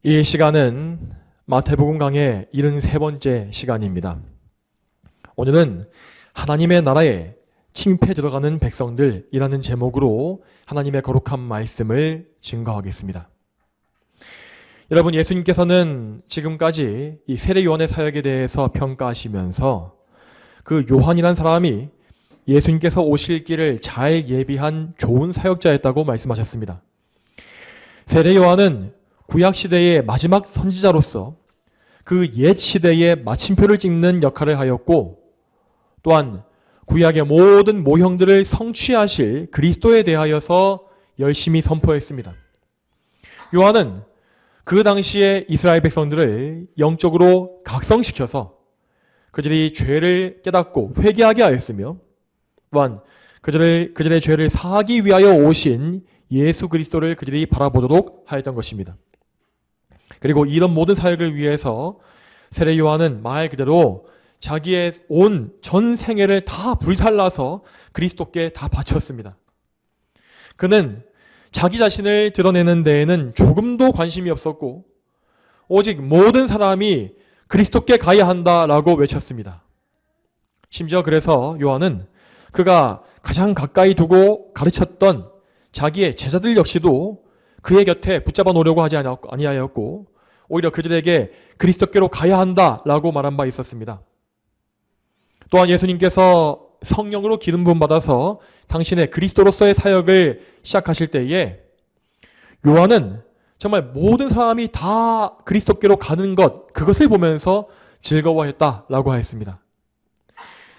이 시간은 마태복음 강의 73번째 시간입니다. 오늘은 하나님의 나라에 침입해 들어가는 백성들이라는 제목으로 하나님의 거룩한 말씀을 증거하겠습니다. 여러분, 예수님께서는 지금까지 이 세례 요한의 사역에 대해서 평가하시면서 그 요한이란 사람이 예수님께서 오실 길을 잘 예비한 좋은 사역자였다고 말씀하셨습니다. 세례 요한은 구약시대의 마지막 선지자로서 그 옛 시대의 마침표를 찍는 역할을 하였고, 또한 구약의 모든 모형들을 성취하실 그리스도에 대하여서 열심히 선포했습니다. 요한은 그 당시에 이스라엘 백성들을 영적으로 각성시켜서 그들이 죄를 깨닫고 회개하게 하였으며, 또한 그들의 죄를 사하기 위하여 오신 예수 그리스도를 그들이 바라보도록 하였던 것입니다. 그리고 이런 모든 사역을 위해서 세례 요한은 말 그대로 자기의 온 전 생애를 다 불살라서 그리스도께 다 바쳤습니다. 그는 자기 자신을 드러내는 데에는 조금도 관심이 없었고, 오직 모든 사람이 그리스도께 가야 한다라고 외쳤습니다. 심지어 그래서 요한은 그가 가장 가까이 두고 가르쳤던 자기의 제자들 역시도 그의 곁에 붙잡아 놓으려고 하지 아니하였고, 오히려 그들에게 그리스도께로 가야 한다라고 말한 바 있었습니다. 또한 예수님께서 성령으로 기름 부음 받아서 당신의 그리스도로서의 사역을 시작하실 때에 요한은 정말 모든 사람이 다 그리스도께로 가는 것, 그것을 보면서 즐거워했다라고 하였습니다.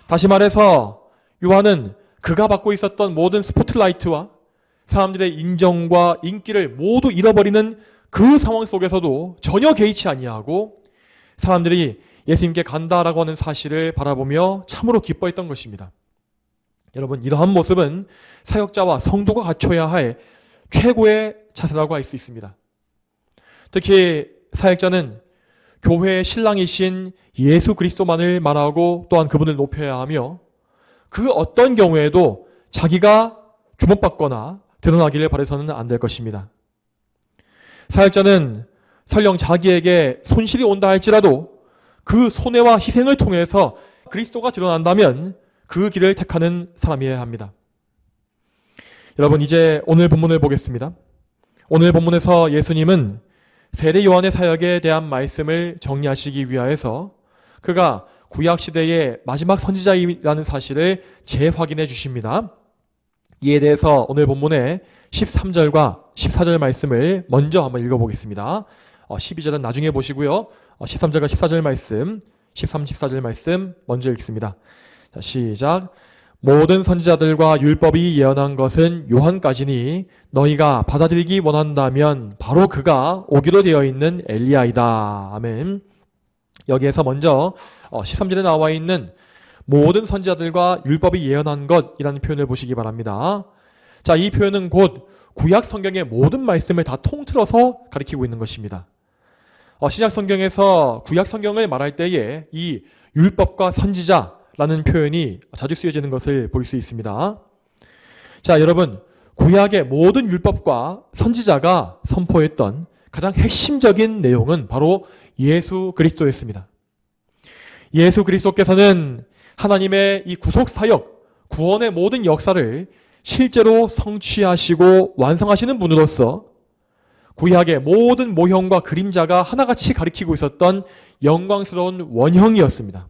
다시 말해서 요한은 그가 받고 있었던 모든 스포트라이트와 사람들의 인정과 인기를 모두 잃어버리는 그 상황 속에서도 전혀 개의치 아니하고 사람들이 예수님께 간다라고 하는 사실을 바라보며 참으로 기뻐했던 것입니다. 여러분, 이러한 모습은 사역자와 성도가 갖춰야 할 최고의 자세라고 할 수 있습니다. 특히 사역자는 교회의 신랑이신 예수 그리스도만을 말하고 또한 그분을 높여야 하며, 그 어떤 경우에도 자기가 주목받거나 드러나기를 바라서는 안 될 것입니다. 사역자는 설령 자기에게 손실이 온다 할지라도 그 손해와 희생을 통해서 그리스도가 드러난다면 그 길을 택하는 사람이어야 합니다. 여러분, 이제 오늘 본문을 보겠습니다. 오늘 본문에서 예수님은 세례 요한의 사역에 대한 말씀을 정리하시기 위하여서 그가 구약시대의 마지막 선지자이라는 사실을 재확인해 주십니다. 이에 대해서 오늘 본문의 13절과 14절 말씀을 먼저 한번 읽어보겠습니다. 12절은 나중에 보시고요. 13절과 14절 말씀, 13, 14절 말씀 먼저 읽습니다. 자, 시작. 모든 선지자들과 율법이 예언한 것은 요한까지니 너희가 받아들이기 원한다면 바로 그가 오기로 되어 있는 엘리야이다. 아멘. 여기에서 먼저 13절에 나와 있는 모든 선지자들과 율법이 예언한 것이라는 표현을 보시기 바랍니다. 자, 이 표현은 곧 구약 성경의 모든 말씀을 다 통틀어서 가리키고 있는 것입니다. 신약 성경에서 구약 성경을 말할 때에 이 율법과 선지자라는 표현이 자주 쓰여지는 것을 볼 수 있습니다. 자, 여러분, 구약의 모든 율법과 선지자가 선포했던 가장 핵심적인 내용은 바로 예수 그리스도였습니다. 예수 그리스도께서는 하나님의 이 구속 사역, 구원의 모든 역사를 실제로 성취하시고 완성하시는 분으로서 구약의 모든 모형과 그림자가 하나같이 가리키고 있었던 영광스러운 원형이었습니다.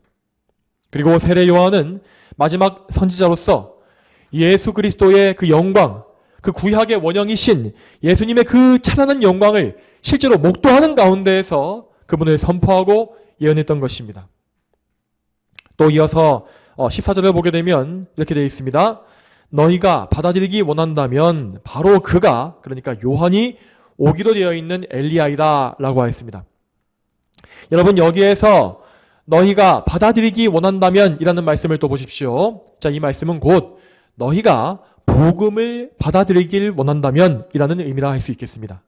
그리고 세례 요한은 마지막 선지자로서 예수 그리스도의 그 영광, 그 구약의 원형이신 예수님의 그 찬란한 영광을 실제로 목도하는 가운데에서 그분을 선포하고 예언했던 것입니다. 또 이어서 14절을 보게 되면 이렇게 되어 있습니다. 너희가 받아들이기 원한다면 바로 그가, 그러니까 요한이 오기로 되어 있는 엘리야이다 라고 하였습니다. 여러분, 여기에서 너희가 받아들이기 원한다면 이라는 말씀을 또 보십시오. 자, 이 말씀은 곧 너희가 복음을 받아들이길 원한다면 이라는 의미라 할 수 있겠습니다.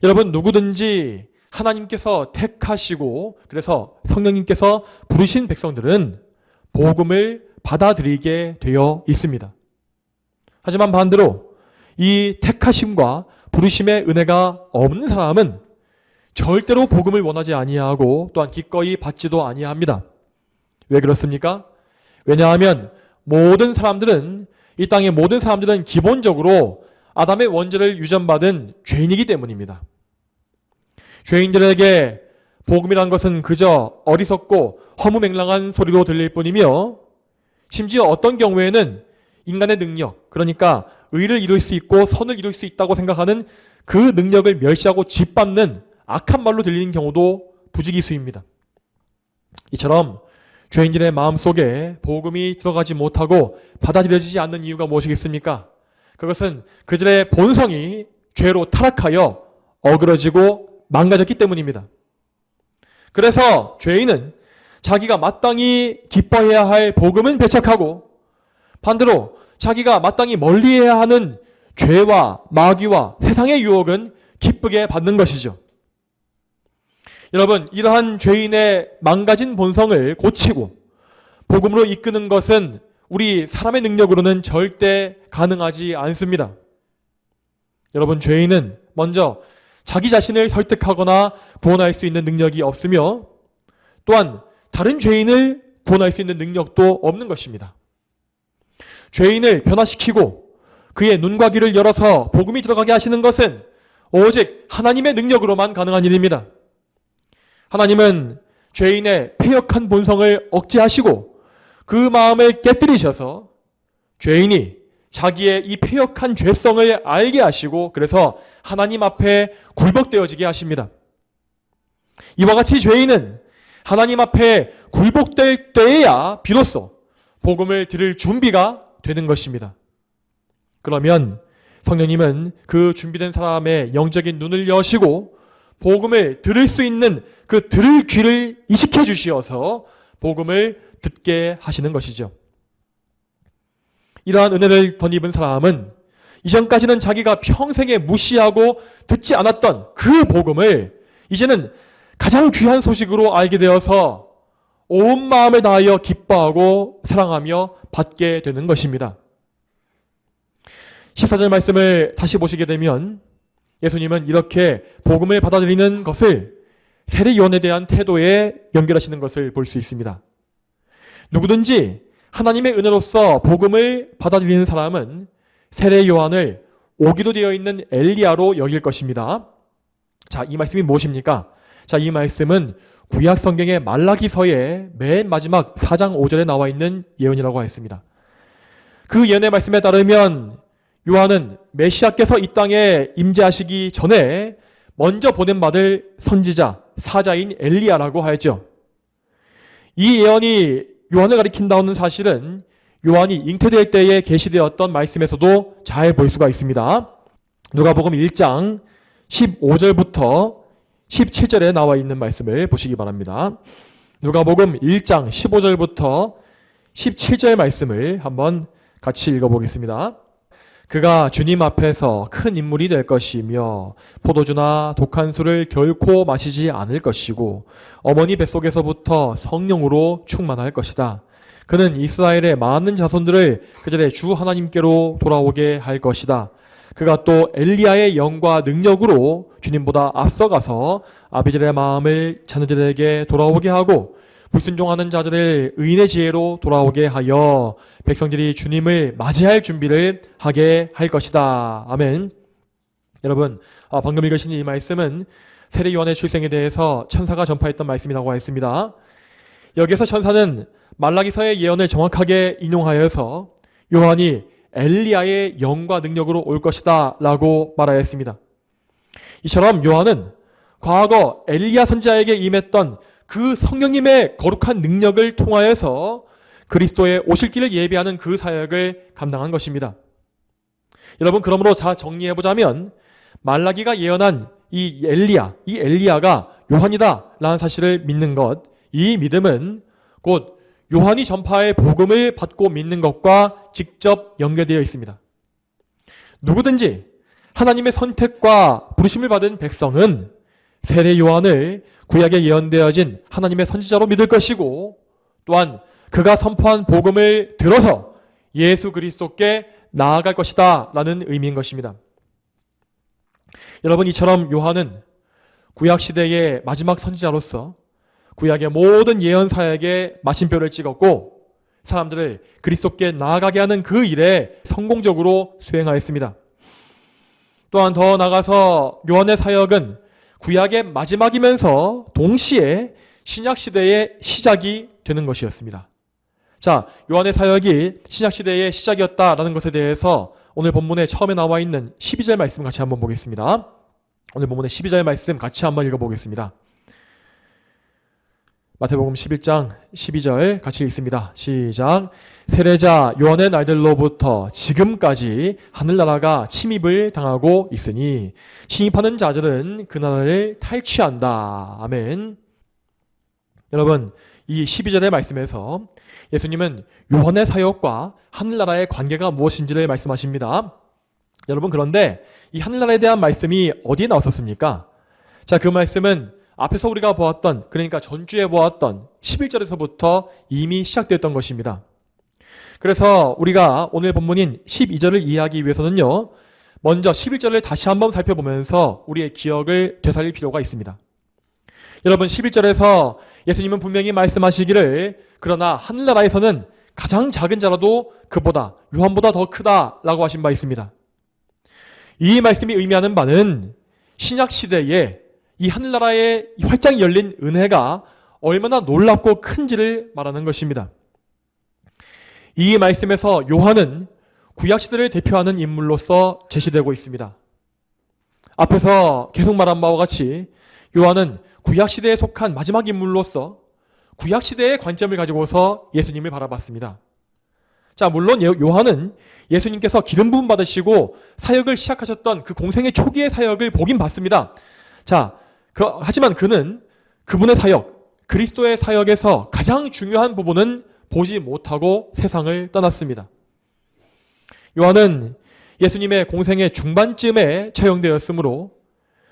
여러분, 누구든지 하나님께서 택하시고 그래서 성령님께서 부르신 백성들은 복음을 받아들이게 되어 있습니다. 하지만 반대로 이 택하심과 부르심의 은혜가 없는 사람은 절대로 복음을 원하지 아니하고 또한 기꺼이 받지도 아니합니다. 왜 그렇습니까? 왜냐하면 이 땅의 모든 사람들은 기본적으로 아담의 원죄를 유전받은 죄인이기 때문입니다. 죄인들에게 복음이란 것은 그저 어리석고 허무맹랑한 소리로 들릴 뿐이며, 심지어 어떤 경우에는 인간의 능력, 그러니까 의를 이룰 수 있고 선을 이룰 수 있다고 생각하는 그 능력을 멸시하고 짓밟는 악한 말로 들리는 경우도 부지기수입니다. 이처럼 죄인들의 마음속에 복음이 들어가지 못하고 받아들여지지 않는 이유가 무엇이겠습니까? 그것은 그들의 본성이 죄로 타락하여 어그러지고 망가졌기 때문입니다. 그래서 죄인은 자기가 마땅히 기뻐해야 할 복음은 배척하고, 반대로 자기가 마땅히 멀리해야 하는 죄와 마귀와 세상의 유혹은 기쁘게 받는 것이죠. 여러분, 이러한 죄인의 망가진 본성을 고치고 복음으로 이끄는 것은 우리 사람의 능력으로는 절대 가능하지 않습니다. 여러분, 죄인은 먼저 자기 자신을 설득하거나 구원할 수 있는 능력이 없으며, 또한 다른 죄인을 구원할 수 있는 능력도 없는 것입니다. 죄인을 변화시키고 그의 눈과 귀를 열어서 복음이 들어가게 하시는 것은 오직 하나님의 능력으로만 가능한 일입니다. 하나님은 죄인의 패역한 본성을 억제하시고 그 마음을 깨뜨리셔서 죄인이 자기의 이 패역한 죄성을 알게 하시고, 그래서 하나님 앞에 굴복되어지게 하십니다. 이와 같이 죄인은 하나님 앞에 굴복될 때에야 비로소 복음을 들을 준비가 되는 것입니다. 그러면 성령님은 그 준비된 사람의 영적인 눈을 여시고 복음을 들을 수 있는 그 들을 귀를 이식해 주시어서 복음을 듣게 하시는 것이죠. 이러한 은혜를 덧입은 사람은 이전까지는 자기가 평생에 무시하고 듣지 않았던 그 복음을 이제는 가장 귀한 소식으로 알게 되어서 온 마음을 다하여 기뻐하고 사랑하며 받게 되는 것입니다. 14절 말씀을 다시 보시게 되면 예수님은 이렇게 복음을 받아들이는 것을 세례요한에 대한 태도에 연결하시는 것을 볼 수 있습니다. 누구든지 하나님의 은혜로서 복음을 받아들이는 사람은 세례요한을 오기로 되어 있는 엘리야로 여길 것입니다. 자, 이 말씀이 무엇입니까? 자, 이 말씀은 구약 성경의 말라기서의 맨 마지막 4장 5절에 나와 있는 예언이라고 하였습니다. 그 예언의 말씀에 따르면 요한은 메시아께서 이 땅에 임재하시기 전에 먼저 보냄받을 선지자, 사자인 엘리야라고 하였죠. 이 예언이 요한을 가리킨다는 사실은 요한이 잉태될 때에 계시되었던 말씀에서도 잘 볼 수가 있습니다. 누가복음 1장 15절부터 17절에 나와 있는 말씀을 보시기 바랍니다. 누가복음 1장 15절부터 17절 말씀을 한번 같이 읽어보겠습니다. 그가 주님 앞에서 큰 인물이 될 것이며 포도주나 독한 술을 결코 마시지 않을 것이고 어머니 뱃속에서부터 성령으로 충만할 것이다. 그는 이스라엘의 많은 자손들을 그들의 주 하나님께로 돌아오게 할 것이다. 그가 또 엘리야의 영과 능력으로 주님보다 앞서가서 아비들의 마음을 자녀들에게 돌아오게 하고 불순종하는 자들을 의인의 지혜로 돌아오게 하여 백성들이 주님을 맞이할 준비를 하게 할 것이다. 아멘. 여러분, 방금 읽으신 이 말씀은 세례 요한의 출생에 대해서 천사가 전파했던 말씀이라고 했습니다. 여기서 천사는 말라기서의 예언을 정확하게 인용하여서 요한이 엘리야의 영과 능력으로 올 것이다 라고 말하였습니다. 이처럼 요한은 과거 엘리야 선지자에게 임했던 그 성령님의 거룩한 능력을 통하여서 그리스도의 오실 길을 예비하는 그 사역을 감당한 것입니다. 여러분, 그러므로 자 정리해보자면 말라기가 예언한 이 엘리야가 요한이다 라는 사실을 믿는 것, 이 믿음은 곧 요한이 전파의 복음을 받고 믿는 것과 직접 연결되어 있습니다. 누구든지 하나님의 선택과 부르심을 받은 백성은 세례 요한을 구약에 예언되어진 하나님의 선지자로 믿을 것이고 또한 그가 선포한 복음을 들어서 예수 그리스도께 나아갈 것이다 라는 의미인 것입니다. 여러분, 이처럼 요한은 구약 시대의 마지막 선지자로서 구약의 모든 예언 사역에 마침표를 찍었고 사람들을 그리스도께 나아가게 하는 그 일에 성공적으로 수행하였습니다. 또한 더 나아가서 요한의 사역은 구약의 마지막이면서 동시에 신약 시대의 시작이 되는 것이었습니다. 자, 요한의 사역이 신약 시대의 시작이었다라는 것에 대해서 오늘 본문에 처음에 나와 있는 12절 말씀 같이 한번 보겠습니다. 오늘 본문의 12절 말씀 같이 한번 읽어보겠습니다. 마태복음 11장 12절 같이 읽습니다. 시작. 세례자 요한의 날들로부터 지금까지 하늘나라가 침입을 당하고 있으니 침입하는 자들은 그 나라를 탈취한다. 아멘. 여러분, 이 12절의 말씀에서 예수님은 요한의 사역과 하늘나라의 관계가 무엇인지를 말씀하십니다. 여러분, 그런데 이 하늘나라에 대한 말씀이 어디에 나왔었습니까? 자, 그 말씀은 앞에서 우리가 보았던, 그러니까 전주에 보았던 11절에서부터 이미 시작되었던 것입니다. 그래서 우리가 오늘 본문인 12절을 이해하기 위해서는요, 먼저 11절을 다시 한번 살펴보면서 우리의 기억을 되살릴 필요가 있습니다. 여러분, 11절에서 예수님은 분명히 말씀하시기를 그러나 하늘나라에서는 가장 작은 자라도 그보다 요한보다 더 크다라고 하신 바 있습니다. 이 말씀이 의미하는 바는 신약 시대에 이 하늘나라의 활짝 열린 은혜가 얼마나 놀랍고 큰지를 말하는 것입니다. 이 말씀에서 요한은 구약시대를 대표하는 인물로서 제시되고 있습니다. 앞에서 계속 말한 바와 같이 요한은 구약시대에 속한 마지막 인물로서 구약시대의 관점을 가지고서 예수님을 바라봤습니다. 자, 물론 요한은 예수님께서 기름 부음 받으시고 사역을 시작하셨던 그 공생의 초기의 사역을 보긴 봤습니다. 자, 하지만 그는 그분의 사역, 그리스도의 사역에서 가장 중요한 부분은 보지 못하고 세상을 떠났습니다. 요한은 예수님의 공생의 중반쯤에 처형되었으므로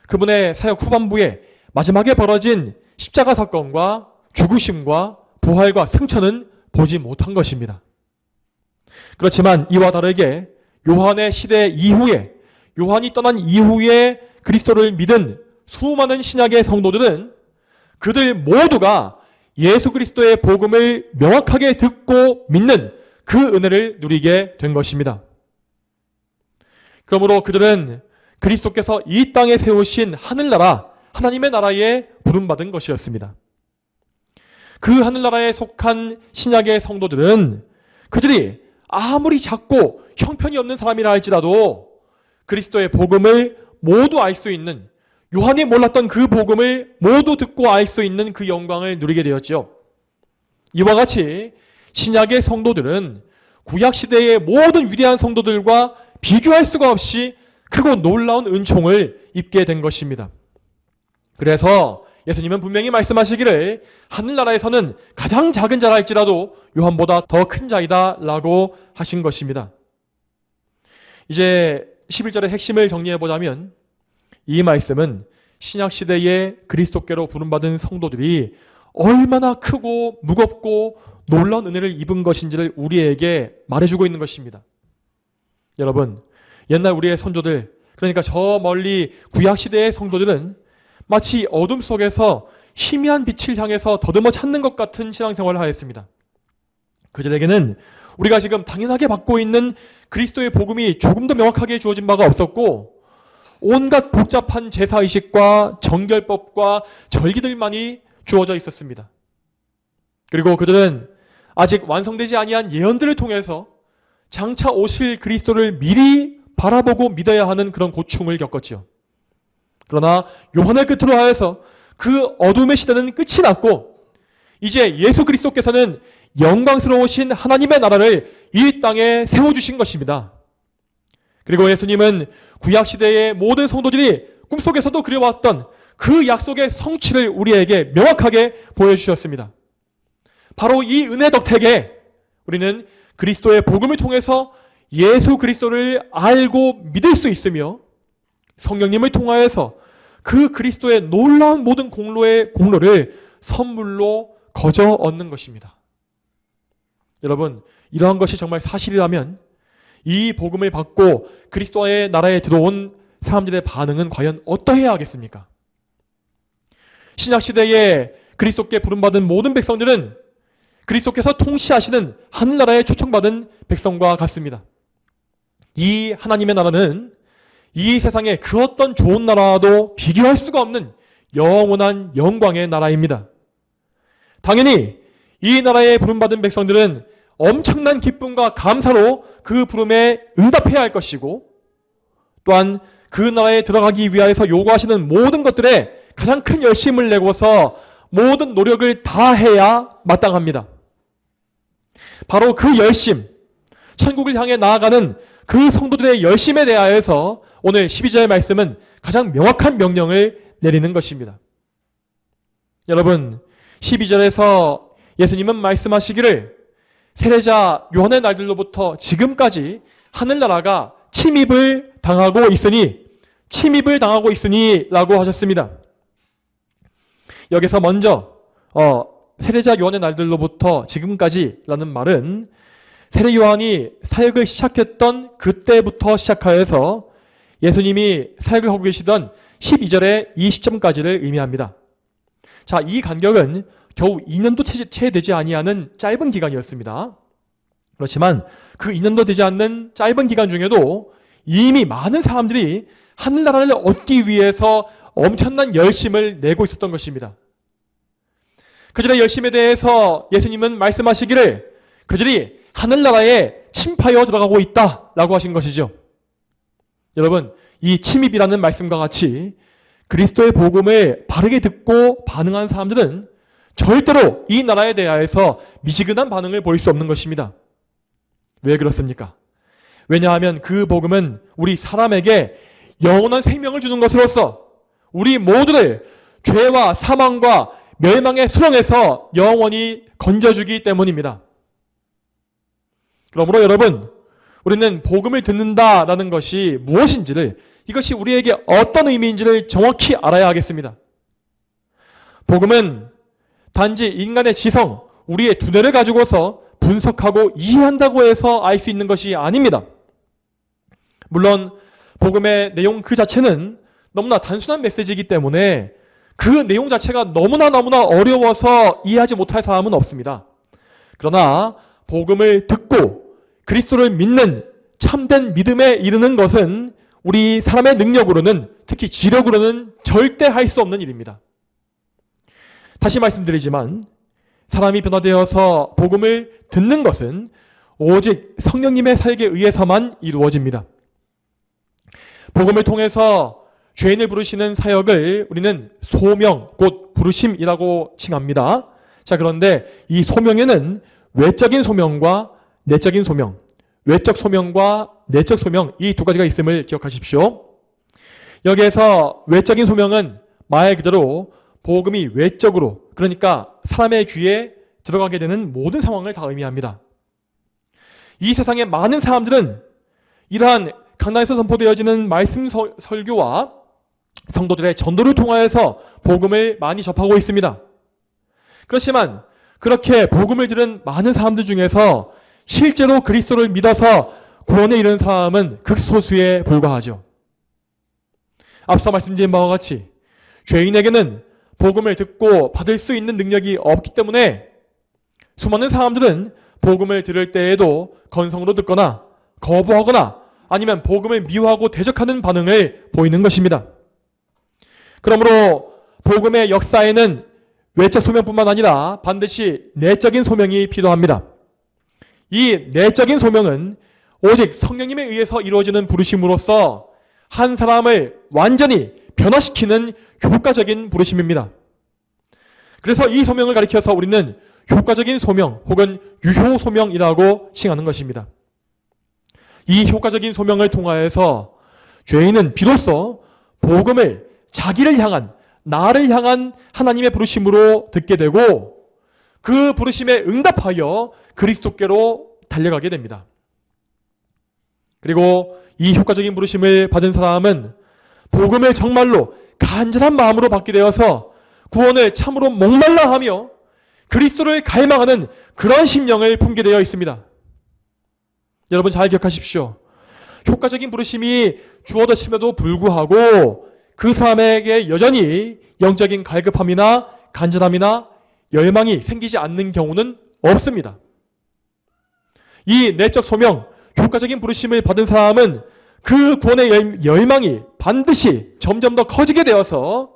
그분의 사역 후반부에 마지막에 벌어진 십자가 사건과 죽으심과 부활과 승천은 보지 못한 것입니다. 그렇지만 이와 다르게 요한의 시대 이후에, 요한이 떠난 이후에 그리스도를 믿은 수많은 신약의 성도들은 그들 모두가 예수 그리스도의 복음을 명확하게 듣고 믿는 그 은혜를 누리게 된 것입니다. 그러므로 그들은 그리스도께서 이 땅에 세우신 하늘나라, 하나님의 나라에 부름받은 것이었습니다. 그 하늘나라에 속한 신약의 성도들은 그들이 아무리 작고 형편이 없는 사람이라 할지라도 그리스도의 복음을 모두 알 수 있는, 요한이 몰랐던 그 복음을 모두 듣고 알 수 있는 그 영광을 누리게 되었죠. 이와 같이 신약의 성도들은 구약시대의 모든 위대한 성도들과 비교할 수가 없이 크고 놀라운 은총을 입게 된 것입니다. 그래서 예수님은 분명히 말씀하시기를 하늘나라에서는 가장 작은 자라 할지라도 요한보다 더 큰 자이다 라고 하신 것입니다. 이제 11절의 핵심을 정리해보자면 이 말씀은 신약시대의 그리스도께로 부름받은 성도들이 얼마나 크고 무겁고 놀라운 은혜를 입은 것인지를 우리에게 말해주고 있는 것입니다. 여러분, 옛날 우리의 선조들, 그러니까 저 멀리 구약시대의 성도들은 마치 어둠 속에서 희미한 빛을 향해서 더듬어 찾는 것 같은 신앙생활을 하였습니다. 그들에게는 우리가 지금 당연하게 받고 있는 그리스도의 복음이 조금 더 명확하게 주어진 바가 없었고 온갖 복잡한 제사의식과 정결법과 절기들만이 주어져 있었습니다. 그리고 그들은 아직 완성되지 아니한 예언들을 통해서 장차 오실 그리스도를 미리 바라보고 믿어야 하는 그런 고충을 겪었지요. 그러나 요한의 끝으로 하여서 그 어둠의 시대는 끝이 났고 이제 예수 그리스도께서는 영광스러우신 하나님의 나라를 이 땅에 세워주신 것입니다. 그리고 예수님은 구약시대의 모든 성도들이 꿈속에서도 그려왔던 그 약속의 성취를 우리에게 명확하게 보여주셨습니다. 바로 이 은혜 덕택에 우리는 그리스도의 복음을 통해서 예수 그리스도를 알고 믿을 수 있으며 성령님을 통하여서 그 그리스도의 놀라운 모든 공로를 선물로 거저 얻는 것입니다. 여러분, 이러한 것이 정말 사실이라면 이 복음을 받고 그리스도의 나라에 들어온 사람들의 반응은 과연 어떠해야 하겠습니까? 신약시대에 그리스도께 부름받은 모든 백성들은 그리스도께서 통치하시는 하늘나라에 초청받은 백성과 같습니다. 이 하나님의 나라는 이 세상의 그 어떤 좋은 나라와도 비교할 수가 없는 영원한 영광의 나라입니다. 당연히 이 나라에 부름받은 백성들은 엄청난 기쁨과 감사로 그 부름에 응답해야 할 것이고, 또한 그 나라에 들어가기 위하여서 요구하시는 모든 것들에 가장 큰 열심을 내고서 모든 노력을 다해야 마땅합니다. 바로 그 열심, 천국을 향해 나아가는 그 성도들의 열심에 대하여서 오늘 12절 말씀은 가장 명확한 명령을 내리는 것입니다. 여러분, 12절에서 예수님은 말씀하시기를 세례자 요한의 날들로부터 지금까지 하늘나라가 침입을 당하고 있으니 라고 하셨습니다. 여기서 먼저 세례자 요한의 날들로부터 지금까지라는 말은 세례 요한이 사역을 시작했던 그때부터 시작하여서 예수님이 사역을 하고 계시던 12절의 이 시점까지를 의미합니다. 자, 이 간격은 겨우 2년도 채 되지 아니하는 짧은 기간이었습니다. 그렇지만 그 2년도 되지 않는 짧은 기간 중에도 이미 많은 사람들이 하늘나라를 얻기 위해서 엄청난 열심을 내고 있었던 것입니다. 그들의 열심에 대해서 예수님은 말씀하시기를 그들이 하늘나라에 침입하여 들어가고 있다라고 하신 것이죠. 여러분, 이 침입이라는 말씀과 같이 그리스도의 복음을 바르게 듣고 반응한 사람들은 절대로 이 나라에 대하여서 미지근한 반응을 보일 수 없는 것입니다. 왜 그렇습니까? 왜냐하면 그 복음은 우리 사람에게 영원한 생명을 주는 것으로서 우리 모두를 죄와 사망과 멸망의 수렁에서 영원히 건져주기 때문입니다. 그러므로 여러분, 우리는 복음을 듣는다라는 것이 무엇인지를, 이것이 우리에게 어떤 의미인지를 정확히 알아야 하겠습니다. 복음은 단지 인간의 지성, 우리의 두뇌를 가지고서 분석하고 이해한다고 해서 알 수 있는 것이 아닙니다. 물론 복음의 내용 그 자체는 너무나 단순한 메시지이기 때문에 그 내용 자체가 너무나 어려워서 이해하지 못할 사람은 없습니다. 그러나 복음을 듣고 그리스도를 믿는 참된 믿음에 이르는 것은 우리 사람의 능력으로는, 특히 지력으로는 절대 할 수 없는 일입니다. 다시 말씀드리지만 사람이 변화되어서 복음을 듣는 것은 오직 성령님의 사역에 의해서만 이루어집니다. 복음을 통해서 죄인을 부르시는 사역을 우리는 소명, 곧 부르심이라고 칭합니다. 자, 그런데 이 소명에는 외적인 소명과 내적인 소명, 외적 소명과 내적 소명, 이 두 가지가 있음을 기억하십시오. 여기에서 외적인 소명은 말 그대로 복음이 외적으로, 그러니까 사람의 귀에 들어가게 되는 모든 상황을 다 의미합니다. 이 세상의 많은 사람들은 이러한 강단에서 선포되어지는 말씀 설교와 성도들의 전도를 통하여서 복음을 많이 접하고 있습니다. 그렇지만 그렇게 복음을 들은 많은 사람들 중에서 실제로 그리스도를 믿어서 구원에 이르는 사람은 극소수에 불과하죠. 앞서 말씀드린 바와 같이 죄인에게는 복음을 듣고 받을 수 있는 능력이 없기 때문에 수많은 사람들은 복음을 들을 때에도 건성으로 듣거나 거부하거나 아니면 복음을 미워하고 대적하는 반응을 보이는 것입니다. 그러므로 복음의 역사에는 외적 소명뿐만 아니라 반드시 내적인 소명이 필요합니다. 이 내적인 소명은 오직 성령님에 의해서 이루어지는 부르심으로써 한 사람을 완전히 변화시키는 효과적인 부르심입니다. 그래서 이 소명을 가리켜서 우리는 효과적인 소명 혹은 유효 소명이라고 칭하는 것입니다. 이 효과적인 소명을 통하여서 죄인은 비로소 복음을 자기를 향한, 나를 향한 하나님의 부르심으로 듣게 되고 그 부르심에 응답하여 그리스도께로 달려가게 됩니다. 그리고 이 효과적인 부르심을 받은 사람은 복음을 정말로 간절한 마음으로 받게 되어서 구원을 참으로 목말라 하며 그리스도를 갈망하는 그런 심령을 품게 되어 있습니다. 여러분 잘 기억하십시오. 효과적인 부르심이 주어졌음에도 불구하고 그 사람에게 여전히 영적인 갈급함이나 간절함이나 열망이 생기지 않는 경우는 없습니다. 이 내적 소명, 효과적인 부르심을 받은 사람은 그 구원의 열망이 반드시 점점 더 커지게 되어서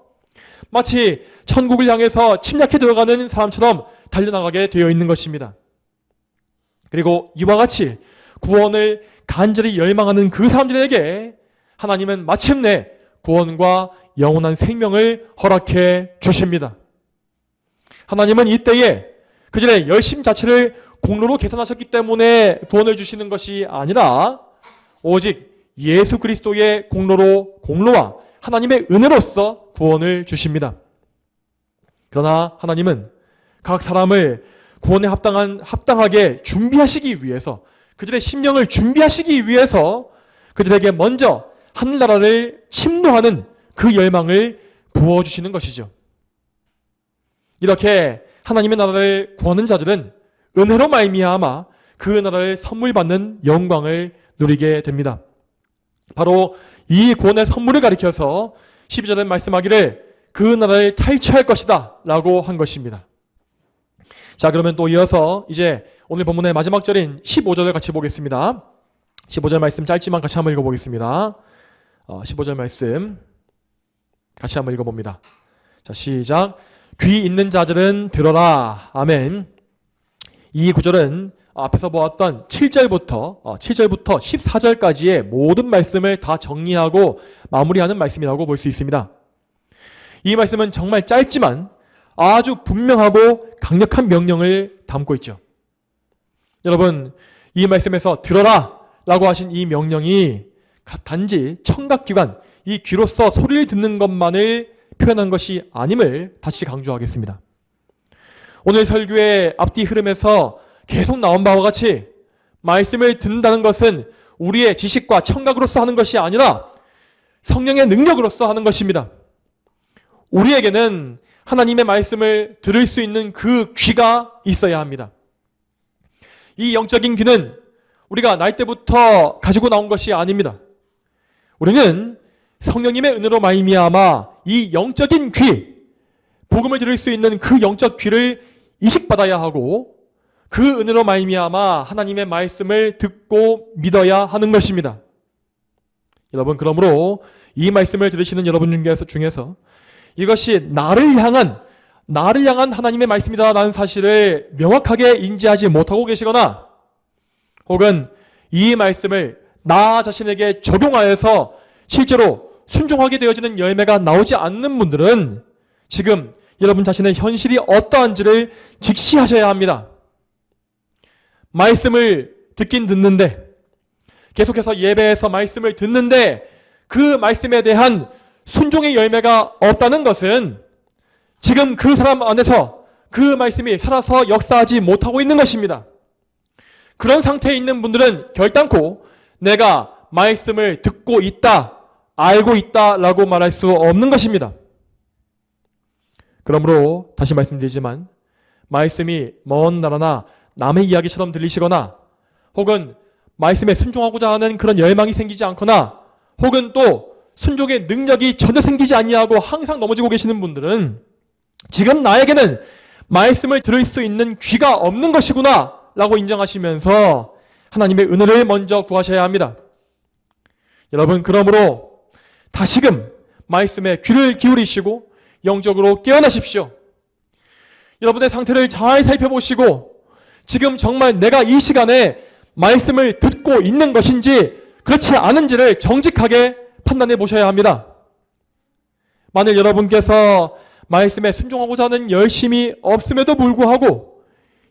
마치 천국을 향해서 침략해 들어가는 사람처럼 달려나가게 되어 있는 것입니다. 그리고 이와 같이 구원을 간절히 열망하는 그 사람들에게 하나님은 마침내 구원과 영원한 생명을 허락해 주십니다. 하나님은 이때에 그들의 열심 자체를 공로로 계산하셨기 때문에 구원을 주시는 것이 아니라 오직 예수 그리스도의 공로와 하나님의 은혜로서 구원을 주십니다. 그러나 하나님은 각 사람을 구원에 합당하게 준비하시기 위해서, 그들의 심령을 준비하시기 위해서 그들에게 먼저 하늘나라를 침노하는 그 열망을 부어주시는 것이죠. 이렇게 하나님의 나라를 구하는 자들은 은혜로 말미암아 그 나라를 선물 받는 영광을 누리게 됩니다. 바로 이 구원의 선물을 가리켜서 12절에 말씀하기를 그 나라를 탈취할 것이다 라고 한 것입니다. 자, 그러면 또 이어서 이제 오늘 본문의 마지막 절인 15절을 같이 보겠습니다. 15절 말씀 짧지만 같이 한번 읽어보겠습니다. 15절 말씀 같이 한번 읽어봅니다. 자, 시작. 귀 있는 자들은 들어라. 아멘. 이 구절은 앞에서 보았던 7절부터 14절까지의 모든 말씀을 다 정리하고 마무리하는 말씀이라고 볼 수 있습니다. 이 말씀은 정말 짧지만 아주 분명하고 강력한 명령을 담고 있죠. 여러분, 이 말씀에서 들어라 라고 하신 이 명령이 단지 청각기관, 이 귀로서 소리를 듣는 것만을 표현한 것이 아님을 다시 강조하겠습니다. 오늘 설교의 앞뒤 흐름에서 계속 나온 바와 같이 말씀을 듣는다는 것은 우리의 지식과 청각으로서 하는 것이 아니라 성령의 능력으로서 하는 것입니다. 우리에게는 하나님의 말씀을 들을 수 있는 그 귀가 있어야 합니다. 이 영적인 귀는 우리가 날 때부터 가지고 나온 것이 아닙니다. 우리는 성령님의 은혜로 말미암아 이 영적인 귀, 복음을 들을 수 있는 그 영적 귀를 이식받아야 하고 그 은혜로 말미암아 하나님의 말씀을 듣고 믿어야 하는 것입니다. 여러분, 그러므로 이 말씀을 들으시는 여러분 중에서 이것이 나를 향한 하나님의 말씀이다라는 사실을 명확하게 인지하지 못하고 계시거나 혹은 이 말씀을 나 자신에게 적용하여서 실제로 순종하게 되어지는 열매가 나오지 않는 분들은 지금 여러분 자신의 현실이 어떠한지를 직시하셔야 합니다. 말씀을 듣긴 듣는데, 계속해서 예배에서 말씀을 듣는데 그 말씀에 대한 순종의 열매가 없다는 것은 지금 그 사람 안에서 그 말씀이 살아서 역사하지 못하고 있는 것입니다. 그런 상태에 있는 분들은 결단코 내가 말씀을 듣고 있다, 알고 있다라고 말할 수 없는 것입니다. 그러므로 다시 말씀드리지만 말씀이 먼 나라나 남의 이야기처럼 들리시거나 혹은 말씀에 순종하고자 하는 그런 열망이 생기지 않거나 혹은 또 순종의 능력이 전혀 생기지 아니하고 항상 넘어지고 계시는 분들은 지금 나에게는 말씀을 들을 수 있는 귀가 없는 것이구나 라고 인정하시면서 하나님의 은혜를 먼저 구하셔야 합니다. 여러분, 그러므로 다시금 말씀에 귀를 기울이시고 영적으로 깨어나십시오. 여러분의 상태를 잘 살펴보시고 지금 정말 내가 이 시간에 말씀을 듣고 있는 것인지 그렇지 않은지를 정직하게 판단해 보셔야 합니다. 만일 여러분께서 말씀에 순종하고자 하는 열심이 없음에도 불구하고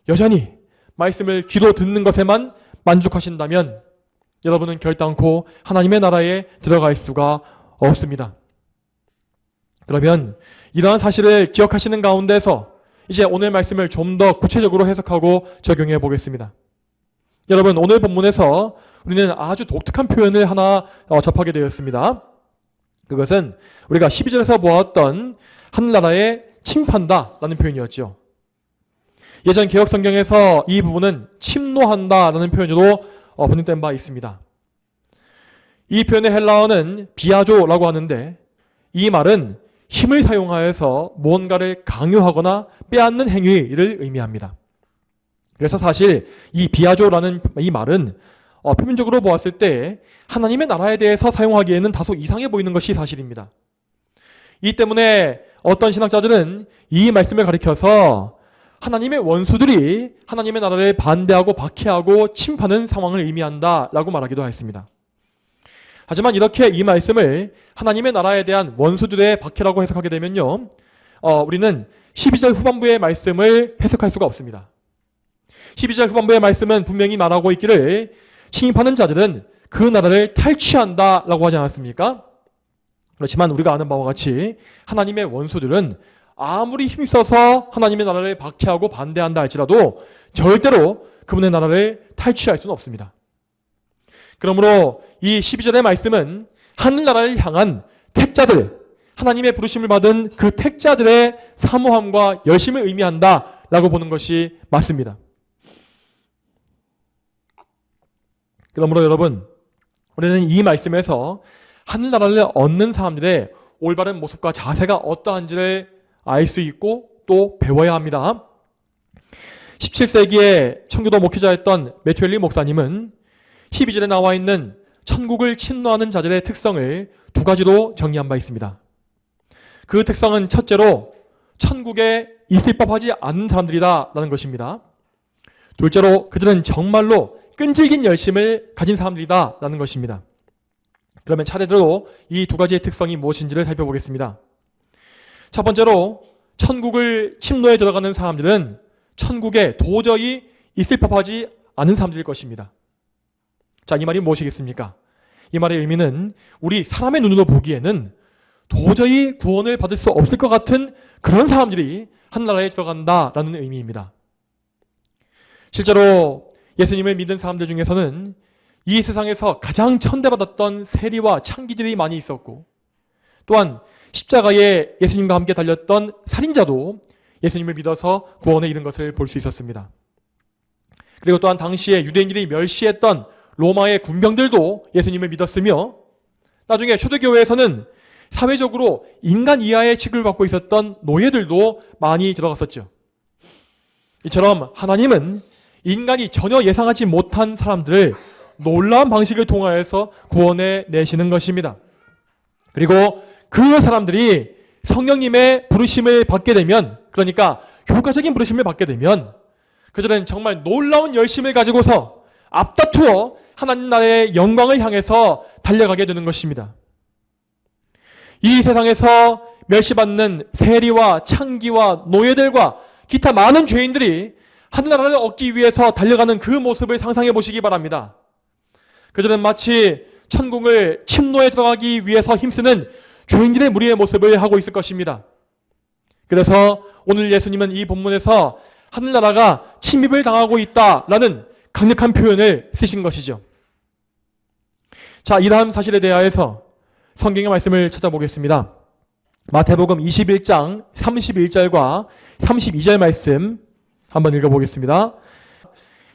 여전히 말씀을 귀로 듣는 것에만 만족하신다면 여러분은 결단코 하나님의 나라에 들어갈 수가 없습니다. 그러면 이러한 사실을 기억하시는 가운데서 이제 오늘 말씀을 좀 더 구체적으로 해석하고 적용해 보겠습니다. 여러분, 오늘 본문에서 우리는 아주 독특한 표현을 하나 접하게 되었습니다. 그것은 우리가 12절에서 보았던 하늘나라의 침판다라는 표현이었죠. 예전 개혁성경에서 이 부분은 침노한다라는 표현으로 번역된 바 있습니다. 이 표현의 헬라어는 비아조라고 하는데 이 말은 힘을 사용하여서 무언가를 강요하거나 빼앗는 행위를 의미합니다. 그래서 사실 이 비아조라는 이 말은 표면적으로 보았을 때 하나님의 나라에 대해서 사용하기에는 다소 이상해 보이는 것이 사실입니다. 이 때문에 어떤 신학자들은 이 말씀을 가리켜서 하나님의 원수들이 하나님의 나라를 반대하고 박해하고 침입하는 상황을 의미한다라고 말하기도 했습니다. 하지만 이렇게 이 말씀을 하나님의 나라에 대한 원수들의 박해라고 해석하게 되면요, 우리는 12절 후반부의 말씀을 해석할 수가 없습니다. 12절 후반부의 말씀은 분명히 말하고 있기를 침입하는 자들은 그 나라를 탈취한다라고 하지 않았습니까? 그렇지만 우리가 아는 바와 같이 하나님의 원수들은 아무리 힘써서 하나님의 나라를 박해하고 반대한다 할지라도 절대로 그분의 나라를 탈취할 수는 없습니다. 그러므로 이 12절의 말씀은 하늘나라를 향한 택자들, 하나님의 부르심을 받은 그 택자들의 사모함과 열심을 의미한다라고 보는 것이 맞습니다. 그러므로 여러분, 우리는 이 말씀에서 하늘나라를 얻는 사람들의 올바른 모습과 자세가 어떠한지를 알 수 있고 또 배워야 합니다. 17세기에 청교도 목회자였던 매튜엘리 목사님은 12절에 나와 있는 천국을 침노하는 자들의 특성을 두 가지로 정리한 바 있습니다. 그 특성은 첫째로 천국에 있을 법하지 않는 사람들이다라는 것입니다. 둘째로 그들은 정말로 끈질긴 열심을 가진 사람들이다라는 것입니다. 그러면 차례대로 이 두 가지의 특성이 무엇인지를 살펴보겠습니다. 첫 번째로 천국을 침노에 들어가는 사람들은 천국에 도저히 있을 법하지 않은 사람들일 것입니다. 자, 이 말이 무엇이겠습니까? 이 말의 의미는 우리 사람의 눈으로 보기에는 도저히 구원을 받을 수 없을 것 같은 그런 사람들이 하늘나라에 들어간다라는 의미입니다. 실제로 예수님을 믿은 사람들 중에서는 이 세상에서 가장 천대받았던 세리와 창기들이 많이 있었고, 또한 십자가에 예수님과 함께 달렸던 살인자도 예수님을 믿어서 구원에 이른 것을 볼 수 있었습니다. 그리고 또한 당시에 유대인들이 멸시했던 로마의 군병들도 예수님을 믿었으며, 나중에 초대교회에서는 사회적으로 인간 이하의 취급을 받고 있었던 노예들도 많이 들어갔었죠. 이처럼 하나님은 인간이 전혀 예상하지 못한 사람들을 놀라운 방식을 통하여서 구원해 내시는 것입니다. 그리고 그 사람들이 성령님의 부르심을 받게 되면, 그러니까 효과적인 부르심을 받게 되면 그들은 정말 놀라운 열심을 가지고서 앞다투어 하나님 나라의 영광을 향해서 달려가게 되는 것입니다. 이 세상에서 멸시받는 세리와 창기와 노예들과 기타 많은 죄인들이 하늘나라를 얻기 위해서 달려가는 그 모습을 상상해 보시기 바랍니다. 그들은 마치 천국을 침노에 들어가기 위해서 힘쓰는 죄인들의 무리의 모습을 하고 있을 것입니다. 그래서 오늘 예수님은 이 본문에서 하늘나라가 침입을 당하고 있다라는 강력한 표현을 쓰신 것이죠. 자, 이러한 사실에 대하여서 성경의 말씀을 찾아보겠습니다. 마태복음 21장 31절과 32절 말씀 한번 읽어보겠습니다.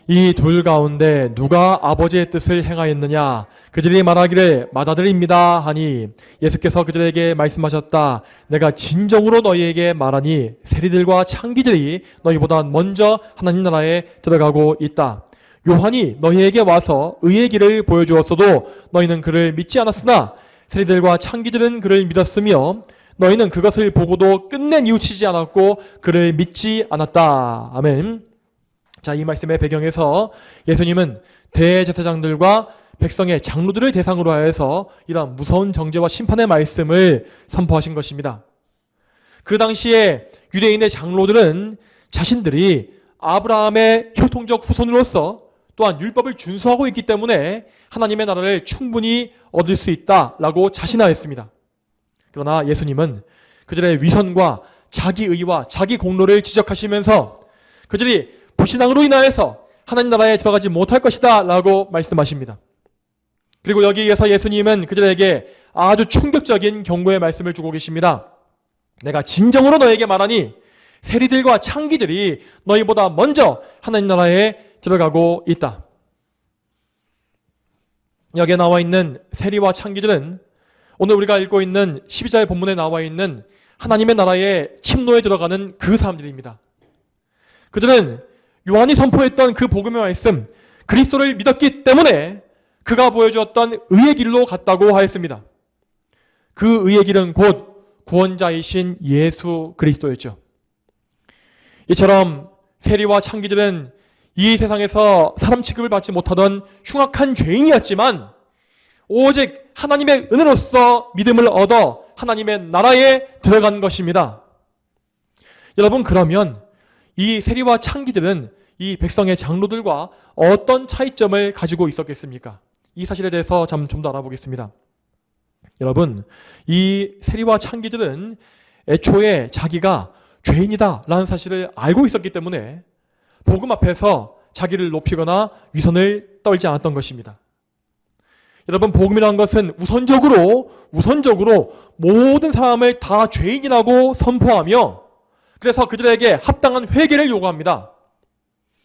이 둘 가운데 누가 아버지의 뜻을 행하였느냐? 그들이 말하기를 맏아들입니다 하니 예수께서 그들에게 말씀하셨다. 내가 진정으로 너희에게 말하니 세리들과 창기들이 너희보다 먼저 하나님 나라에 들어가고 있다. 요한이 너희에게 와서 의의 길을 보여주었어도 너희는 그를 믿지 않았으나 세리들과 창기들은 그를 믿었으며 너희는 그것을 보고도 끝내 뉘우치지 않았고 그를 믿지 않았다. 아멘. 자, 이 말씀의 배경에서 예수님은 대제사장들과 백성의 장로들을 대상으로 하여서 이러한 무서운 정죄와 심판의 말씀을 선포하신 것입니다. 그 당시에 유대인의 장로들은 자신들이 아브라함의 혈통적 후손으로서 또한 율법을 준수하고 있기 때문에 하나님의 나라를 충분히 얻을 수 있다라고 자신하였습니다. 그러나 예수님은 그들의 위선과 자기 의와 자기 공로를 지적하시면서 그들이 불신앙으로 인하여서 하나님 나라에 들어가지 못할 것이다 라고 말씀하십니다. 그리고 여기에서 예수님은 그들에게 아주 충격적인 경고의 말씀을 주고 계십니다. 내가 진정으로 너에게 말하니 세리들과 창기들이 너희보다 먼저 하나님 나라에 들어가고 있다. 여기에 나와 있는 세리와 창기들은 오늘 우리가 읽고 있는 12절 본문에 나와 있는 하나님의 나라의 침노에 들어가는 그 사람들입니다. 그들은 요한이 선포했던 그 복음의 말씀, 그리스도를 믿었기 때문에 그가 보여주었던 의의 길로 갔다고 하였습니다. 그 의의 길은 곧 구원자이신 예수 그리스도였죠. 이처럼 세리와 창기들은 이 세상에서 사람 취급을 받지 못하던 흉악한 죄인이었지만 오직 하나님의 은혜로서 믿음을 얻어 하나님의 나라에 들어간 것입니다. 여러분, 그러면 이 세리와 창기들은 이 백성의 장로들과 어떤 차이점을 가지고 있었겠습니까? 이 사실에 대해서 좀 더 알아보겠습니다. 여러분, 이 세리와 창기들은 애초에 자기가 죄인이다 라는 사실을 알고 있었기 때문에 복음 앞에서 자기를 높이거나 위선을 떨지 않았던 것입니다. 여러분, 복음이라는 것은 우선적으로 모든 사람을 다 죄인이라고 선포하며 그래서 그들에게 합당한 회개를 요구합니다.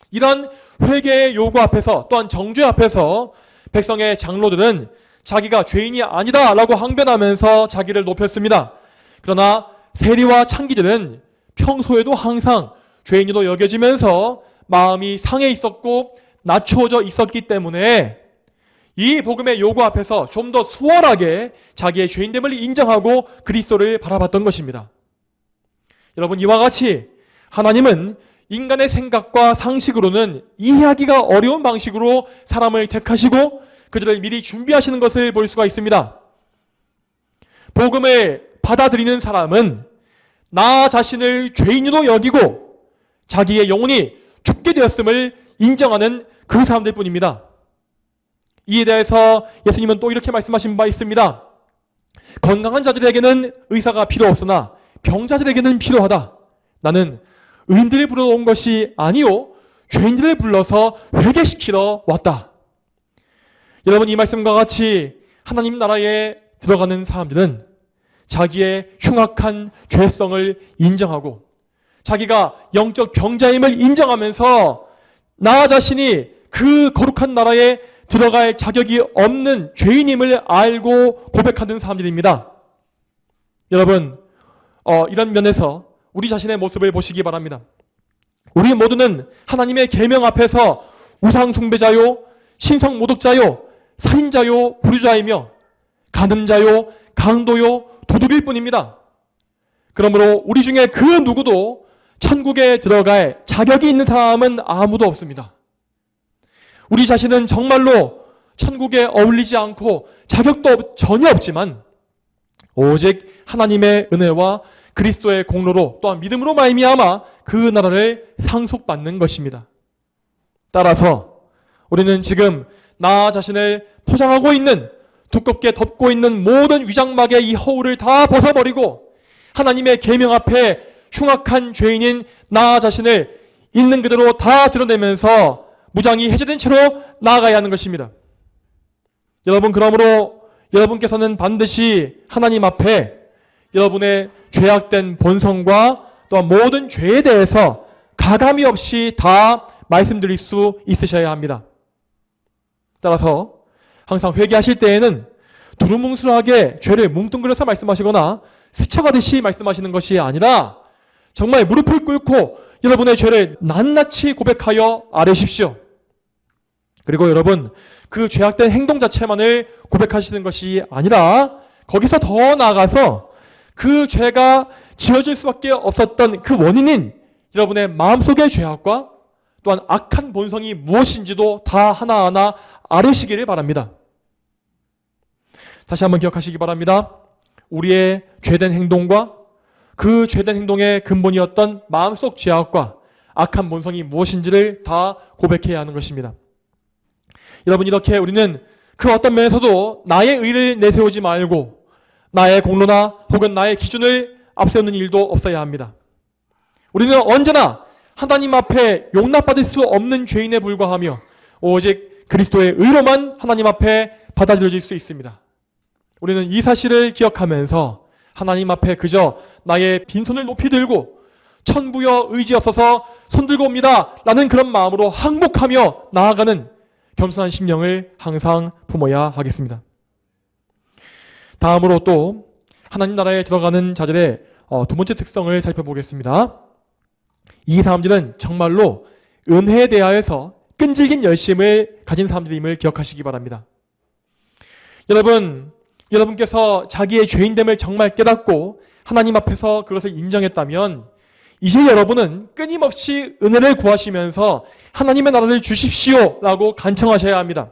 이런 회개의 요구 앞에서 또한 정죄 앞에서 백성의 장로들은 자기가 죄인이 아니다 라고 항변하면서 자기를 높였습니다. 그러나 세리와 창기들은 평소에도 항상 죄인으로 여겨지면서 마음이 상해 있었고 낮추어져 있었기 때문에 이 복음의 요구 앞에서 좀 더 수월하게 자기의 죄인됨을 인정하고 그리스도를 바라봤던 것입니다. 여러분, 이와 같이 하나님은 인간의 생각과 상식으로는 이해하기가 어려운 방식으로 사람을 택하시고 그들을 미리 준비하시는 것을 볼 수가 있습니다. 복음을 받아들이는 사람은 나 자신을 죄인으로 여기고 자기의 영혼이 죽게 되었음을 인정하는 그 사람들 뿐입니다. 이에 대해서 예수님은 또 이렇게 말씀하신 바 있습니다. 건강한 자들에게는 의사가 필요 없으나 병자들에게는 필요하다. 나는 의인들을 불러 온 것이 아니요 죄인들을 불러서 회개시키러 왔다. 여러분, 이 말씀과 같이 하나님 나라에 들어가는 사람들은 자기의 흉악한 죄성을 인정하고 자기가 영적 병자임을 인정하면서 나 자신이 그 거룩한 나라에 들어갈 자격이 없는 죄인임을 알고 고백하는 사람들입니다. 여러분, 이런 면에서 우리 자신의 모습을 보시기 바랍니다. 우리 모두는 하나님의 계명 앞에서 우상 숭배자요, 신성 모독자요, 살인자요, 불효자이며 간음자요, 강도요, 도둑일 뿐입니다. 그러므로 우리 중에 그 누구도 천국에 들어갈 자격이 있는 사람은 아무도 없습니다. 우리 자신은 정말로 천국에 어울리지 않고 자격도 전혀 없지만 오직 하나님의 은혜와 그리스도의 공로로 또한 믿음으로 말미암아 그 나라를 상속받는 것입니다. 따라서 우리는 지금 나 자신을 포장하고 있는 두껍게 덮고 있는 모든 위장막의 이 허울을 다 벗어버리고 하나님의 계명 앞에 흉악한 죄인인 나 자신을 있는 그대로 다 드러내면서 무장이 해제된 채로 나아가야 하는 것입니다. 여러분, 그러므로 여러분께서는 반드시 하나님 앞에 여러분의 죄악된 본성과 또한 모든 죄에 대해서 가감이 없이 다 말씀드릴 수 있으셔야 합니다. 따라서 항상 회개하실 때에는 두루뭉술하게 죄를 뭉뚱그려서 말씀하시거나 스쳐가듯이 말씀하시는 것이 아니라 정말 무릎을 꿇고 여러분의 죄를 낱낱이 고백하여 아뢰십시오. 그리고 여러분, 그 죄악된 행동 자체만을 고백하시는 것이 아니라 거기서 더 나아가서 그 죄가 지어질 수밖에 없었던 그 원인인 여러분의 마음속의 죄악과 또한 악한 본성이 무엇인지도 다 하나하나 아뢰시기를 바랍니다. 다시 한번 기억하시기 바랍니다. 우리의 죄된 행동과 그 죄된 행동의 근본이었던 마음속 죄악과 악한 본성이 무엇인지를 다 고백해야 하는 것입니다. 여러분, 이렇게 우리는 그 어떤 면에서도 나의 의를 내세우지 말고 나의 공로나 혹은 나의 기준을 앞세우는 일도 없어야 합니다. 우리는 언제나 하나님 앞에 용납받을 수 없는 죄인에 불과하며 오직 그리스도의 의로만 하나님 앞에 받아들여질 수 있습니다. 우리는 이 사실을 기억하면서 하나님 앞에 그저 나의 빈손을 높이 들고 천부여 의지없어서 손들고 옵니다 라는 그런 마음으로 항복하며 나아가는 겸손한 심령을 항상 품어야 하겠습니다. 다음으로 또 하나님 나라에 들어가는 자들의 두 번째 특성을 살펴보겠습니다. 이 사람들은 정말로 은혜에 대하여서 끈질긴 열심을 가진 사람들임을 기억하시기 바랍니다. 여러분께서 자기의 죄인됨을 정말 깨닫고 하나님 앞에서 그것을 인정했다면 이제 여러분은 끊임없이 은혜를 구하시면서 하나님의 나라를 주십시오 라고 간청하셔야 합니다.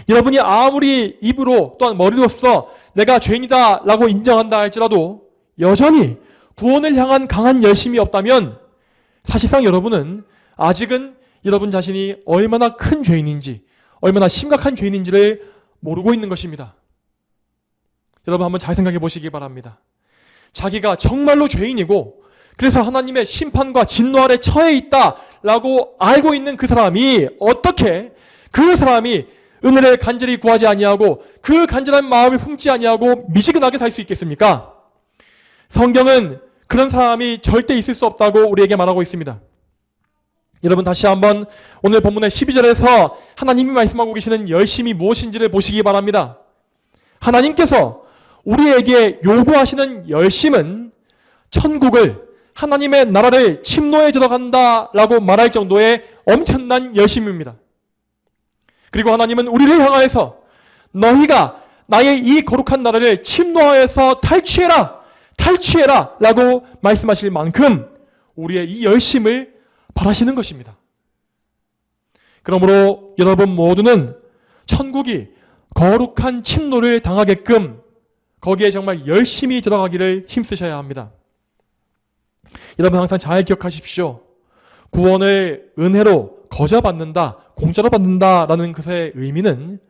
여러분이 아무리 입으로 또한 머리로서 내가 죄인이다 라고 인정한다 할지라도 여전히 구원을 향한 강한 열심이 없다면 사실상 여러분은 아직은 여러분 자신이 얼마나 큰 죄인인지, 얼마나 심각한 죄인인지를 모르고 있는 것입니다. 여러분 한번 잘 생각해 보시기 바랍니다. 자기가 정말로 죄인이고 그래서 하나님의 심판과 진노 아래 처해 있다라고 알고 있는 그 사람이 어떻게 그 사람이 은혜를 간절히 구하지 아니하고 그 간절한 마음을 품지 아니하고 미지근하게 살 수 있겠습니까? 성경은 그런 사람이 절대 있을 수 없다고 우리에게 말하고 있습니다. 여러분 다시 한번 오늘 본문의 12절에서 하나님이 말씀하고 계시는 열심이 무엇인지를 보시기 바랍니다. 하나님께서 우리에게 요구하시는 열심은 천국을, 하나님의 나라를 침노해 들어간다라고 말할 정도의 엄청난 열심입니다. 그리고 하나님은 우리를 향하여서 너희가 나의 이 거룩한 나라를 침노하여서 탈취해라 라고 말씀하실 만큼 우리의 이 열심을 바라시는 것입니다. 그러므로 여러분 모두는 천국이 거룩한 침노를 당하게끔 거기에 정말 열심히 들어가기를 힘쓰셔야 합니다. 여러분 항상 잘 기억하십시오. 구원을 은혜로 거저 받는다, 공짜로 받는다라는 것의 의미는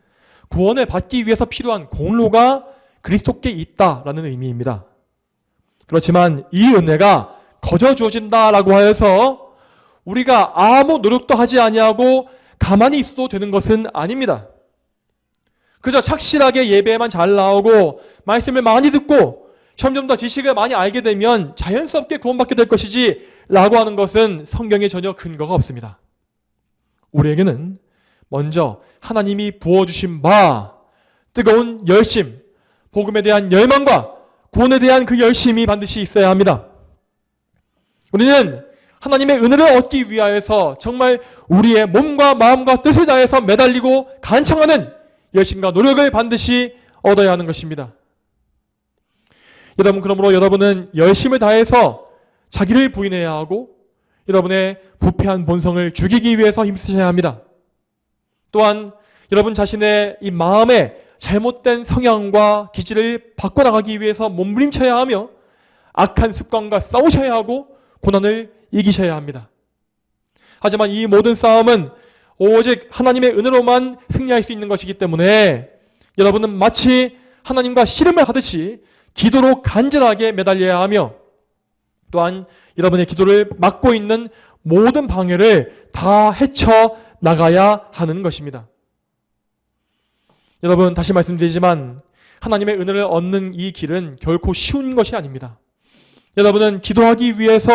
구원을 받기 위해서 필요한 공로가 그리스도께 있다라는 의미입니다. 그렇지만 이 은혜가 거저 주어진다라고 하여서 우리가 아무 노력도 하지 아니하고 가만히 있어도 되는 것은 아닙니다. 그저 착실하게 예배에만 잘 나오고 말씀을 많이 듣고 점점 더 지식을 많이 알게 되면 자연스럽게 구원받게 될 것이지 라고 하는 것은 성경에 전혀 근거가 없습니다. 우리에게는 먼저 하나님이 부어주신 바 뜨거운 열심, 복음에 대한 열망과 구원에 대한 그 열심이 반드시 있어야 합니다. 우리는 하나님의 은혜를 얻기 위하여서 정말 우리의 몸과 마음과 뜻을 다해서 매달리고 간청하는 열심과 노력을 반드시 얻어야 하는 것입니다. 여러분, 그러므로 여러분은 열심을 다해서 자기를 부인해야 하고 여러분의 부패한 본성을 죽이기 위해서 힘쓰셔야 합니다. 또한 여러분 자신의 이 마음의 잘못된 성향과 기질을 바꿔나가기 위해서 몸부림쳐야 하며 악한 습관과 싸우셔야 하고 고난을 이기셔야 합니다. 하지만 이 모든 싸움은 오직 하나님의 은혜로만 승리할 수 있는 것이기 때문에 여러분은 마치 하나님과 씨름을 하듯이 기도로 간절하게 매달려야 하며 또한 여러분의 기도를 막고 있는 모든 방해를 다 헤쳐나가야 하는 것입니다. 여러분 다시 말씀드리지만 하나님의 은혜를 얻는 이 길은 결코 쉬운 것이 아닙니다. 여러분은 기도하기 위해서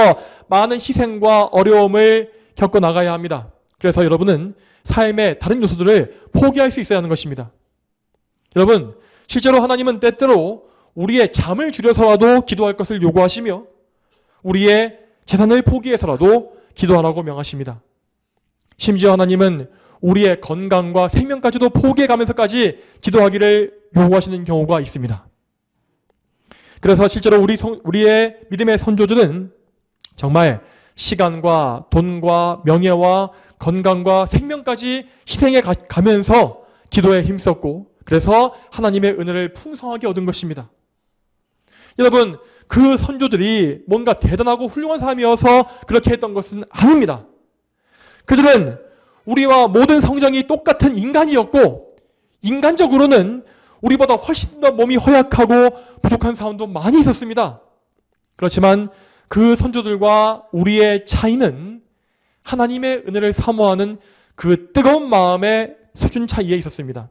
많은 희생과 어려움을 겪어나가야 합니다. 그래서 여러분은 삶의 다른 요소들을 포기할 수 있어야 하는 것입니다. 여러분 실제로 하나님은 때때로 우리의 잠을 줄여서라도 기도할 것을 요구하시며 우리의 재산을 포기해서라도 기도하라고 명하십니다. 심지어 하나님은 우리의 건강과 생명까지도 포기해가면서까지 기도하기를 요구하시는 경우가 있습니다. 그래서 실제로 우리의 믿음의 선조들은 정말 시간과 돈과 명예와 건강과 생명까지 희생해 가면서 기도에 힘썼고 그래서 하나님의 은혜를 풍성하게 얻은 것입니다. 여러분 그 선조들이 뭔가 대단하고 훌륭한 사람이어서 그렇게 했던 것은 아닙니다. 그들은 우리와 모든 성정이 똑같은 인간이었고 인간적으로는 우리보다 훨씬 더 몸이 허약하고 부족한 사람도 많이 있었습니다. 그렇지만 그 선조들과 우리의 차이는 하나님의 은혜를 사모하는 그 뜨거운 마음의 수준 차이에 있었습니다.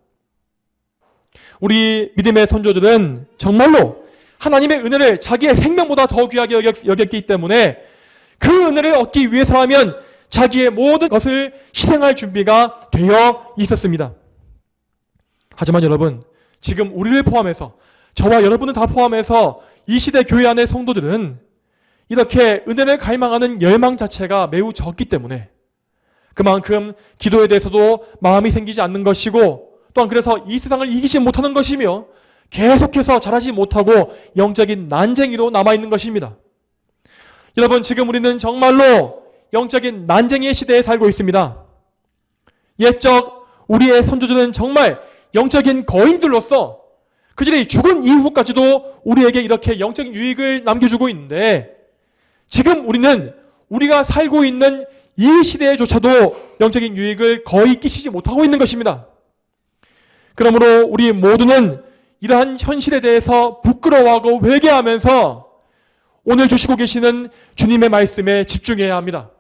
우리 믿음의 선조들은 정말로 하나님의 은혜를 자기의 생명보다 더 귀하게 여겼기 때문에 그 은혜를 얻기 위해서라면 자기의 모든 것을 희생할 준비가 되어 있었습니다. 하지만 여러분 지금 우리를 포함해서, 저와 여러분을 다 포함해서 이 시대 교회 안의 성도들은 이렇게 은혜를 갈망하는 열망 자체가 매우 적기 때문에 그만큼 기도에 대해서도 마음이 생기지 않는 것이고, 또한 그래서 이 세상을 이기지 못하는 것이며 계속해서 잘하지 못하고 영적인 난쟁이로 남아있는 것입니다. 여러분, 지금 우리는 정말로 영적인 난쟁이의 시대에 살고 있습니다. 옛적 우리의 선조들은 정말 영적인 거인들로서 그들이 죽은 이후까지도 우리에게 이렇게 영적인 유익을 남겨주고 있는데, 지금 우리는 우리가 살고 있는 이 시대에조차도 영적인 유익을 거의 끼치지 못하고 있는 것입니다. 그러므로 우리 모두는 이러한 현실에 대해서 부끄러워하고 회개하면서 오늘 주시고 계시는 주님의 말씀에 집중해야 합니다.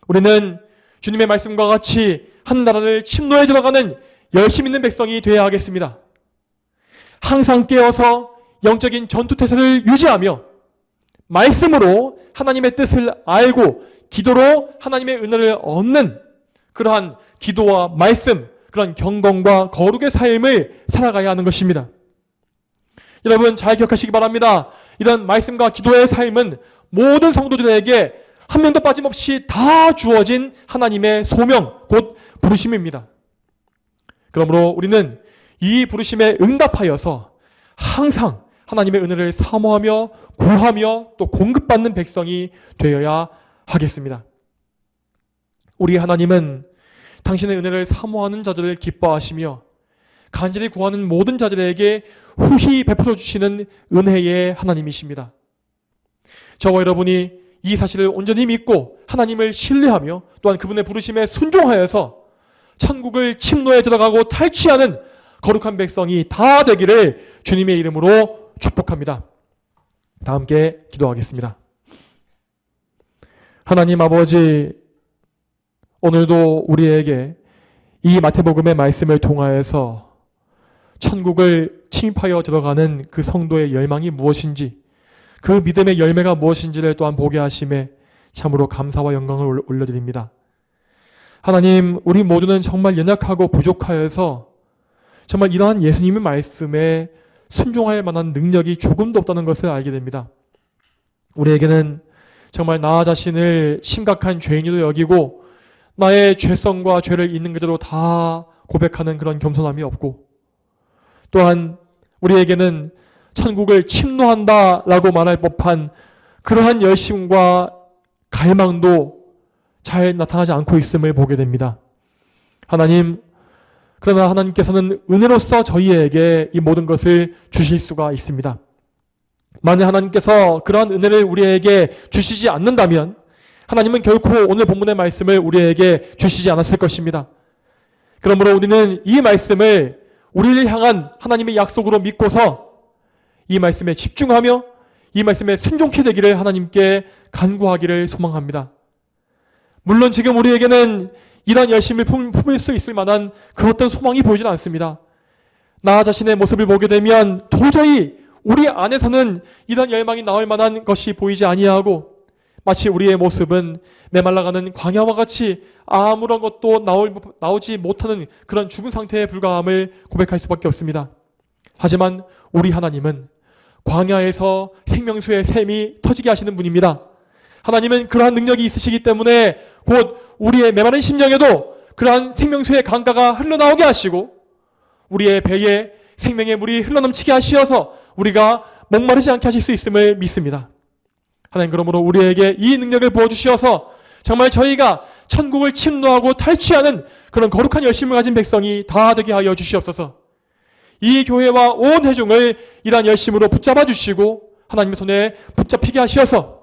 우리는 주님의 말씀과 같이 한 나라를 침노에 들어가는 열심 있는 백성이 되어야 하겠습니다. 항상 깨어서 영적인 전투태세를 유지하며 말씀으로 하나님의 뜻을 알고 기도로 하나님의 은혜를 얻는 그러한 기도와 말씀, 그런 경건과 거룩의 삶을 살아가야 하는 것입니다. 여러분, 잘 기억하시기 바랍니다. 이런 말씀과 기도의 삶은 모든 성도들에게 한 명도 빠짐없이 다 주어진 하나님의 소명, 곧 부르심입니다. 그러므로 우리는 이 부르심에 응답하여서 항상 하나님의 은혜를 사모하며 구하며 또 공급받는 백성이 되어야 하겠습니다. 우리 하나님은 당신의 은혜를 사모하는 자들을 기뻐하시며 간절히 구하는 모든 자들에게 후히 베풀어 주시는 은혜의 하나님이십니다. 저와 여러분이 이 사실을 온전히 믿고 하나님을 신뢰하며 또한 그분의 부르심에 순종하여서 천국을 침노에 들어가고 탈취하는 거룩한 백성이 다 되기를 주님의 이름으로 축복합니다. 다 함께 기도하겠습니다. 하나님 아버지, 오늘도 우리에게 이 마태복음의 말씀을 통하여서 천국을 침입하여 들어가는 그 성도의 열망이 무엇인지, 그 믿음의 열매가 무엇인지를 또한 보게 하심에 참으로 감사와 영광을 올려드립니다. 하나님, 우리 모두는 정말 연약하고 부족하여서 정말 이러한 예수님의 말씀에 순종할 만한 능력이 조금도 없다는 것을 알게 됩니다. 우리에게는 정말 나 자신을 심각한 죄인으로 여기고 나의 죄성과 죄를 있는 그대로 다 고백하는 그런 겸손함이 없고, 또한 우리에게는 천국을 침노한다라고 말할 법한 그러한 열심과 갈망도 잘 나타나지 않고 있음을 보게 됩니다. 하나님, 그러나 하나님께서는 은혜로서 저희에게 이 모든 것을 주실 수가 있습니다. 만약 하나님께서 그러한 은혜를 우리에게 주시지 않는다면 하나님은 결코 오늘 본문의 말씀을 우리에게 주시지 않았을 것입니다. 그러므로 우리는 이 말씀을 우리를 향한 하나님의 약속으로 믿고서 이 말씀에 집중하며 이 말씀에 순종케 되기를 하나님께 간구하기를 소망합니다. 물론 지금 우리에게는 이러한 열심을 품을 수 있을 만한 그 어떤 소망이 보이지는 않습니다. 나 자신의 모습을 보게 되면 도저히 우리 안에서는 이런 열망이 나올 만한 것이 보이지 아니하고 마치 우리의 모습은 메말라가는 광야와 같이 아무런 것도 나오지 못하는 그런 죽은 상태에 불과함을 고백할 수밖에 없습니다. 하지만 우리 하나님은 광야에서 생명수의 샘이 터지게 하시는 분입니다. 하나님은 그러한 능력이 있으시기 때문에 곧 우리의 메마른 심령에도 그러한 생명수의 강가가 흘러나오게 하시고 우리의 배에 생명의 물이 흘러넘치게 하시어서 우리가 목마르지 않게 하실 수 있음을 믿습니다. 하나님, 그러므로 우리에게 이 능력을 부어주시어서 정말 저희가 천국을 침노하고 탈취하는 그런 거룩한 열심을 가진 백성이 다 되게 하여 주시옵소서. 이 교회와 온 회중을 이러한 열심으로 붙잡아 주시고 하나님의 손에 붙잡히게 하시어서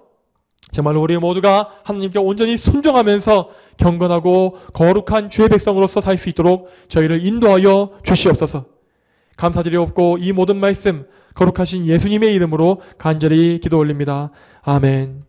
정말로 우리 모두가 하나님께 온전히 순종하면서 경건하고 거룩한 주의 백성으로서 살 수 있도록 저희를 인도하여 주시옵소서. 감사드리옵고 이 모든 말씀 거룩하신 예수님의 이름으로 간절히 기도 올립니다. 아멘.